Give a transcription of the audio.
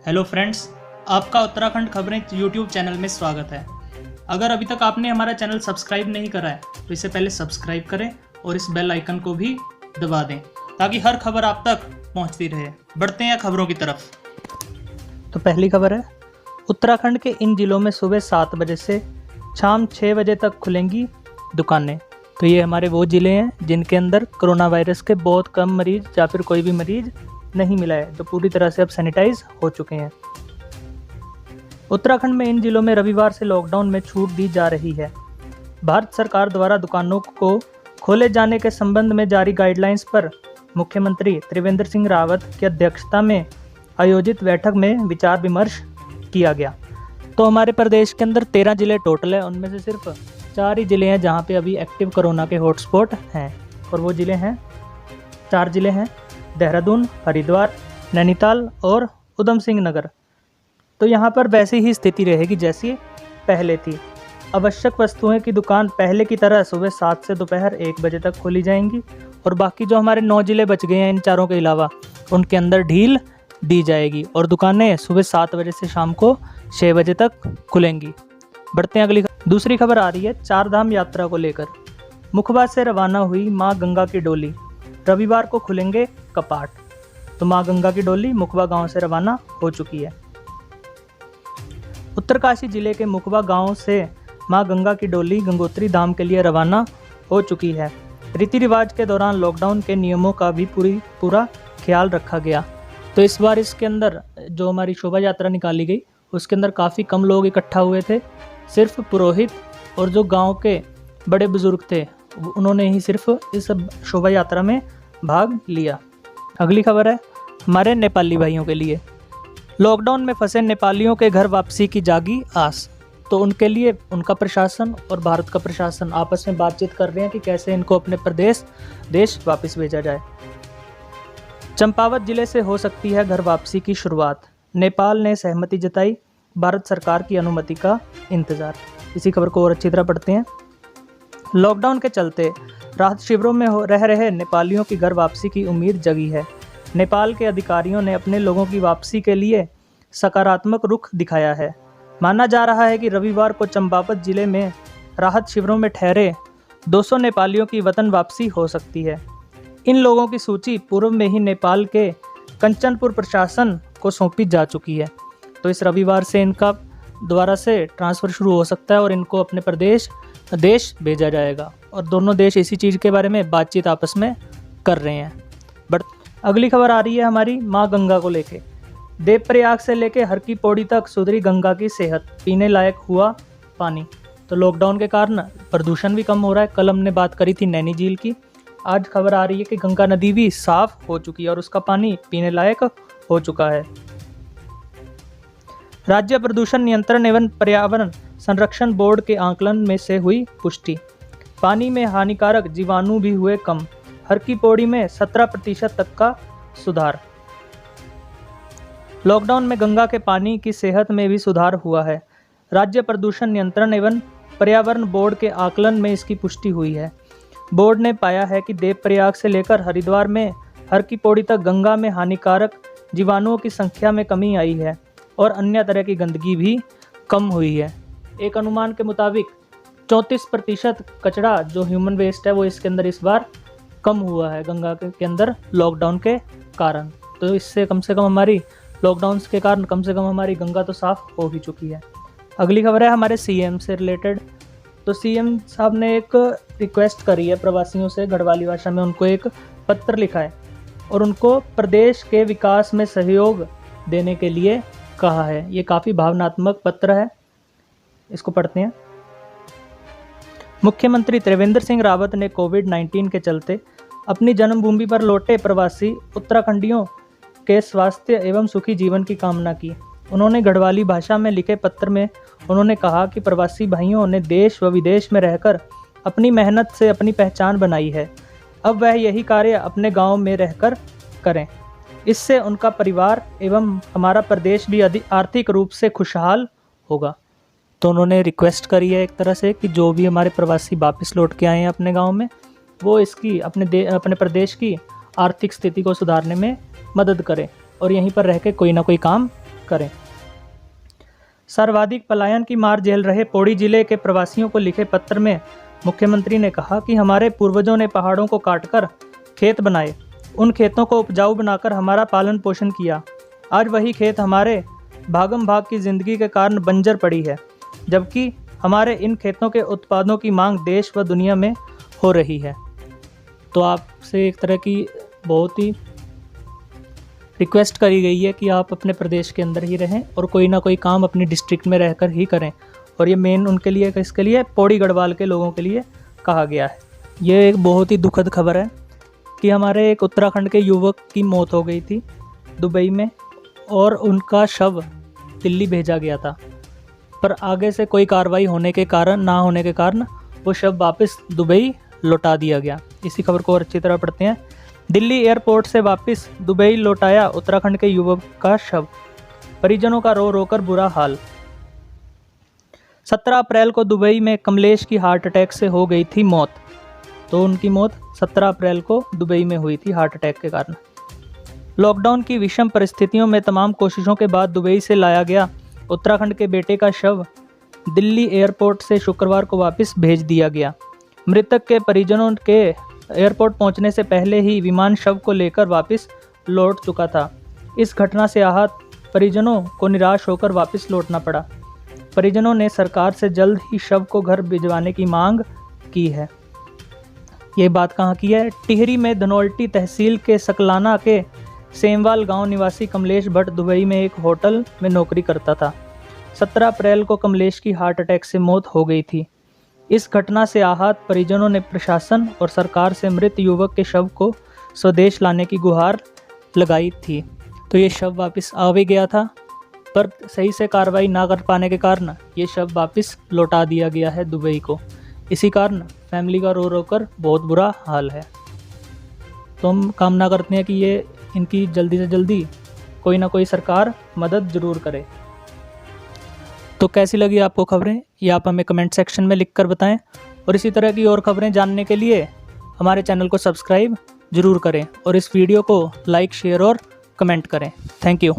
Hello friends, आपका उत्तराखंड खबरें YouTube channel में स्वागत है। अगर अभी तक आपने हमारा चैनल सब्सक्राइब नहीं करा है तो इसे पहले सब्सक्राइब करें और इस बेल आइकन को भी दबा दें ताकि हर खबर आप तक पहुंचती रहे। बढ़ते हैं खबरों की तरफ। तो पहली खबर है, उत्तराखंड के इन जिलों में सुबह 7 बजे से शाम 6 बजे तक खुलेंगी दुकानें। तो ये हमारे वो ज़िले हैं जिनके अंदर कोरोना वायरस के बहुत कम मरीज या फिर कोई भी मरीज नहीं मिला है, जो पूरी तरह से अब सैनिटाइज हो चुके हैं। उत्तराखंड में इन जिलों में रविवार से लॉकडाउन में छूट दी जा रही है। भारत सरकार द्वारा दुकानों को खोले जाने के संबंध में जारी गाइडलाइंस पर मुख्यमंत्री त्रिवेंद्र सिंह रावत की अध्यक्षता में आयोजित बैठक में विचार विमर्श किया गया। तो हमारे प्रदेश के अंदर 13 ज़िले टोटल है, उनमें से सिर्फ 4 ही ज़िले हैं जहां पे अभी एक्टिव कोरोना के हॉटस्पॉट हैं। और वो ज़िले हैं 4 ज़िले हैं देहरादून, हरिद्वार, नैनीताल और उधम सिंह नगर। तो यहाँ पर वैसी ही स्थिति रहेगी जैसी पहले थी। आवश्यक वस्तुएं की दुकान पहले की तरह सुबह 7 से दोपहर 1 बजे तक खोली जाएंगी और बाकी जो हमारे 9 ज़िले बच गए हैं इन चारों के अलावा, उनके अंदर ढील दी जाएगी और दुकानें सुबह 7 बजे से शाम को 6 बजे तक खुलेंगी। बढ़ते हैं अगली दूसरी खबर आ रही है चारधाम यात्रा को लेकर। मुखबा से रवाना हुई माँ गंगा की डोली, रविवार को खुलेंगे कपाट। तो माँ गंगा की डोली मुखबा गांव से रवाना हो चुकी है। उत्तरकाशी जिले के मुखबा गांव से माँ गंगा की डोली गंगोत्री धाम के लिए रवाना हो चुकी है। रीति रिवाज के दौरान लॉकडाउन के नियमों का भी पूरा ख्याल रखा गया। तो इस बार इसके अंदर जो हमारी शोभा यात्रा निकाली गई उसके अंदर काफ़ी कम लोग इकट्ठा हुए थे। सिर्फ पुरोहित और जो गांव के बड़े बुजुर्ग थे उन्होंने ही सिर्फ इस शोभा यात्रा में भाग लिया। अगली खबर है हमारे नेपाली भाइयों के लिए। लॉकडाउन में फंसे नेपालियों के घर वापसी की जागी आस। तो उनके लिए उनका प्रशासन और भारत का प्रशासन आपस में बातचीत कर रहे हैं कि कैसे इनको अपने देश वापस भेजा जाए। चंपावत जिले से हो सकती है घर वापसी की शुरुआत, नेपाल ने सहमति जताई, भारत सरकार की अनुमति का इंतजार। इसी खबर को और अच्छी तरह पढ़ते हैं। लॉकडाउन के चलते राहत शिविरों में रह रहे नेपालियों की घर वापसी की उम्मीद जगी है। नेपाल के अधिकारियों ने अपने लोगों की वापसी के लिए सकारात्मक रुख दिखाया है। माना जा रहा है कि रविवार को चंपावत जिले में राहत शिविरों में ठहरे 200 नेपालियों की वतन वापसी हो सकती है। इन लोगों की सूची पूर्व में ही नेपाल के कंचनपुर प्रशासन को सौंपी जा चुकी है। तो इस रविवार से इनका दोबारा से ट्रांसफ़र शुरू हो सकता है और इनको अपने देश भेजा जाएगा। और दोनों देश इसी चीज़ के बारे में बातचीत आपस में कर रहे हैं। बट अगली खबर आ रही है हमारी माँ गंगा को लेके। देवप्रयाग से लेके हर की पौड़ी तक सुधरी गंगा की सेहत, पीने लायक हुआ पानी। तो लॉकडाउन के कारण प्रदूषण भी कम हो रहा है। कल हमने बात करी थी नैनी झील की, आज खबर आ रही है कि गंगा नदी भी साफ हो चुकी है और उसका पानी पीने लायक हो चुका है। राज्य प्रदूषण नियंत्रण एवं पर्यावरण संरक्षण बोर्ड के आंकलन में से हुई पुष्टि, पानी में हानिकारक जीवाणु भी हुए कम, हर की पौड़ी में 17% तक का सुधार। लॉकडाउन में गंगा के पानी की सेहत में भी सुधार हुआ है। राज्य प्रदूषण नियंत्रण एवं पर्यावरण बोर्ड के आकलन में इसकी पुष्टि हुई है। बोर्ड ने पाया है कि देवप्रयाग से लेकर हरिद्वार में हर की पौड़ी तक गंगा में हानिकारक जीवाणुओं की संख्या में कमी आई है और अन्य तरह की गंदगी भी कम हुई है। एक अनुमान के मुताबिक 34% कचरा जो ह्यूमन वेस्ट है वो इसके अंदर इस बार कम हुआ है गंगा के अंदर लॉकडाउन के कारण। तो इससे कम से कम हमारी लॉकडाउन के कारण कम से कम हमारी गंगा तो साफ हो ही चुकी है। अगली खबर है हमारे सीएम से रिलेटेड। तो सीएम साहब ने एक रिक्वेस्ट करी है प्रवासियों से, गढ़वाली भाषा में उनको एक पत्र लिखा है और उनको प्रदेश के विकास में सहयोग देने के लिए कहा है। ये काफ़ी भावनात्मक पत्र है, इसको पढ़ते हैं। मुख्यमंत्री त्रिवेंद्र सिंह रावत ने कोविड-19 के चलते अपनी जन्मभूमि पर लौटे प्रवासी उत्तराखंडियों के स्वास्थ्य एवं सुखी जीवन की कामना की। उन्होंने गढ़वाली भाषा में लिखे पत्र में उन्होंने कहा कि प्रवासी भाइयों ने देश व विदेश में रहकर अपनी मेहनत से अपनी पहचान बनाई है। अब वह यही कार्य अपने गांव में रहकर करें। इससे उनका परिवार एवं हमारा प्रदेश भी आर्थिक रूप से खुशहाल होगा। तो उन्होंने रिक्वेस्ट करी है एक तरह से कि जो भी हमारे प्रवासी वापस लौट के आए हैं अपने गांव में, वो इसकी अपने प्रदेश की आर्थिक स्थिति को सुधारने में मदद करें और यहीं पर रह के कोई ना कोई काम करें। सर्वाधिक पलायन की मार झेल रहे पौड़ी जिले के प्रवासियों को लिखे पत्र में मुख्यमंत्री ने कहा कि हमारे पूर्वजों ने पहाड़ों को काटकर खेत बनाए, उन खेतों को उपजाऊ बनाकर हमारा पालन पोषण किया। आज वही खेत हमारे भागम भाग की जिंदगी के कारण बंजर पड़ी है, जबकि हमारे इन खेतों के उत्पादों की मांग देश व दुनिया में हो रही है। तो आपसे एक तरह की बहुत ही रिक्वेस्ट करी गई है कि आप अपने प्रदेश के अंदर ही रहें और कोई ना कोई काम अपनी डिस्ट्रिक्ट में रहकर ही करें। और ये मेन उनके लिए, किसके लिए, पौड़ी गढ़वाल के लोगों के लिए कहा गया है। ये एक बहुत ही दुखद खबर है कि हमारे एक उत्तराखंड के युवक की मौत हो गई थी दुबई में और उनका शव दिल्ली भेजा गया था, पर आगे से कोई कार्रवाई ना होने के कारण वो शव वापस दुबई लौटा दिया गया। इसी खबर को और अच्छी तरह पढ़ते हैं। दिल्ली एयरपोर्ट से वापस दुबई लौटाया उत्तराखंड के युवक का शव, परिजनों का रो रो कर बुरा हाल। 17 अप्रैल को दुबई में कमलेश की हार्ट अटैक से हो गई थी मौत। तो उनकी मौत 17 अप्रैल को दुबई में हुई थी हार्ट अटैक के कारण। लॉकडाउन की विषम परिस्थितियों में तमाम कोशिशों के बाद दुबई से लाया गया उत्तराखंड के बेटे का शव दिल्ली एयरपोर्ट से शुक्रवार को वापस भेज दिया गया। मृतक के परिजनों के एयरपोर्ट पहुंचने से पहले ही विमान शव को लेकर वापस लौट चुका था। इस घटना से आहत परिजनों को निराश होकर वापस लौटना पड़ा। परिजनों ने सरकार से जल्द ही शव को घर भिजवाने की मांग की है। ये बात कहाँ की है? टिहरी में धनोल्टी तहसील के सकलाना के सेमवाल गांव निवासी कमलेश भट्ट दुबई में एक होटल में नौकरी करता था। 17 अप्रैल को कमलेश की हार्ट अटैक से मौत हो गई थी। इस घटना से आहत परिजनों ने प्रशासन और सरकार से मृत युवक के शव को स्वदेश लाने की गुहार लगाई थी। तो ये शव वापस आ भी गया था, पर सही से कार्रवाई ना कर पाने के कारण ये शव वापस लौटा दिया गया है दुबई को। इसी कारण फैमिली का रो रो कर बहुत बुरा हाल है। तो हम कामना करते हैं कि ये इनकी जल्दी से जल्दी कोई ना कोई सरकार मदद ज़रूर करे। तो कैसी लगी आपको खबरें, ये आप हमें कमेंट सेक्शन में लिखकर बताएं। और इसी तरह की और खबरें जानने के लिए हमारे चैनल को सब्सक्राइब ज़रूर करें और इस वीडियो को लाइक, शेयर और कमेंट करें। Thank you.